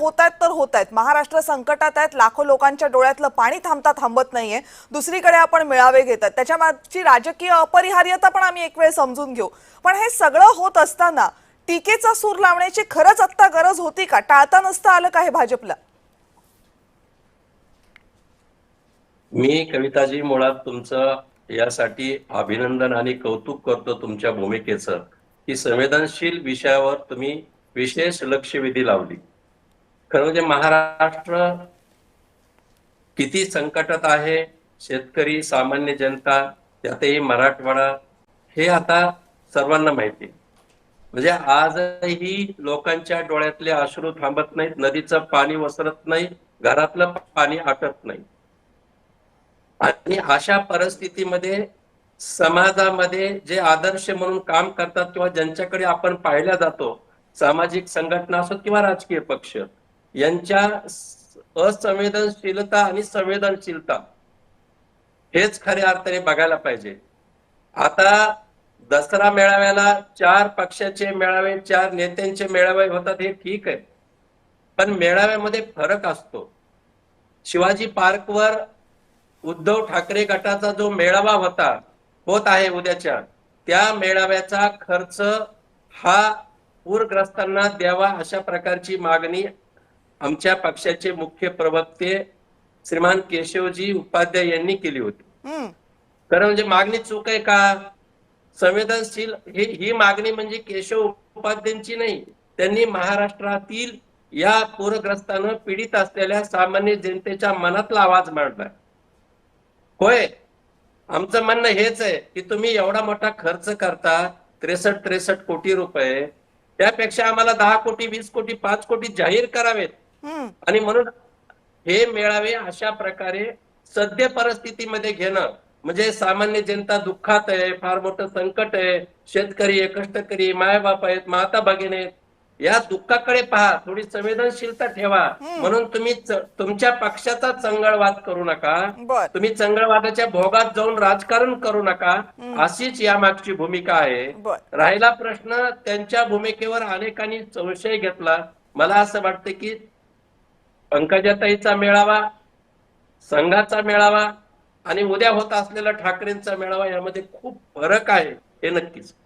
होत आहेत तर होत आहेत. महाराष्ट्र संकटात आहेत, लाखो लोकांच्या डोळ्यातलं पाणी थांबत नाहीये. दुसरीकडे आपण मेळावे घेतात, त्याच्या मागची राजकीय अपरिहार्यता पण आम्ही एक वेळ समजून घेऊ. पण हे सगळं होत असताना टीकेचा सूर लावण्याची खरंच आत्ता गरज होती का? टाळता नसतं आलं का हे भाजपला? मी कविताजी मुळात तुमचं यासाठी अभिनंदन आणि कौतुक करतो तुमच्या भूमिकेचं, की संवेदनशील विषयावर तुम्ही विशेष लक्षवेधी लावली. खरं म्हणजे महाराष्ट्र किती संकटात आहे, शेतकरी, सामान्य जनता, त्यातही मराठवाडा, हे आता सर्वांना माहिती आहे. म्हणजे आजही लोकांच्या डोळ्यातले अश्रू थांबत नाहीत, नदीचं पाणी वसरत नाही, घरातलं पाणी आटत नाही. आणि अशा परिस्थितीमध्ये समाजामध्ये जे आदर्श म्हणून काम करतात किंवा ज्यांच्याकडे आपण पाहिल्या जातो, सामाजिक संघटना असो किंवा राजकीय पक्ष, यांच्या असंवेदनशीलता आणि संवेदनशीलता हेच खऱ्या अर्थाने बघायला पाहिजे. आता दसरा मेळाव्याला 4 पक्षाचे मेळावे, 4 नेत्यांचे मेळावे होतात, हे ठीक आहे, पण मेळाव्यामध्ये फरक असतो. शिवाजी पार्कवर उद्धव ठाकरे गटाचा जो मेळावा होत आहे उद्याच्या, त्या मेळाव्याचा खर्च हा पूरग्रस्तांना द्यावा, अशा प्रकारची मागणी आमच्या पक्षाचे मुख्य प्रवक्ते श्रीमान केशवजी उपाध्याय यांनी केली होती. खरं म्हणजे मागणी चूक आहे का? संवेदनशील ही मागणी म्हणजे केशव उपाध्यायांची नाही, त्यांनी महाराष्ट्रातील या पूरग्रस्तांना पीडित असलेल्या सामान्य जनतेच्या मनातला आवाज मांडलाय. होय, आमचं म्हणणं हेच आहे की तुम्ही एवढा मोठा खर्च करता, 63 कोटी रुपये, त्यापेक्षा आम्हाला 10 कोटी, 20 कोटी, 5 कोटी जाहीर करावेत. आणि म्हणून हे मेळावे अशा प्रकारे सद्य परिस्थितीमध्ये घेणं, म्हणजे सामान्य जनता दुःखात आहे, फार मोठं संकट आहे, शेतकरी आहे, कष्टकरी, मायबाप आहेत, माता भगिनी आहेत, या दुःखाकडे पहा, थोडी संवेदनशीलता ठेवा. म्हणून तुम्ही तुमच्या पक्षाचा चंगळवाद करू नका, तुम्ही चंगळवादाच्या भोगात जाऊन राजकारण करू नका, अशीच यामागची भूमिका आहे. राहिला प्रश्न त्यांच्या भूमिकेवर अनेकांनी संशय घेतला. मला असं वाटतं की पंकजाताईचा मेळावा, संघाचा मेळावा आणि उद्या होत असलेला ठाकरेंचा मेळावा, यामध्ये खूप फरक आहे, हे नक्कीच.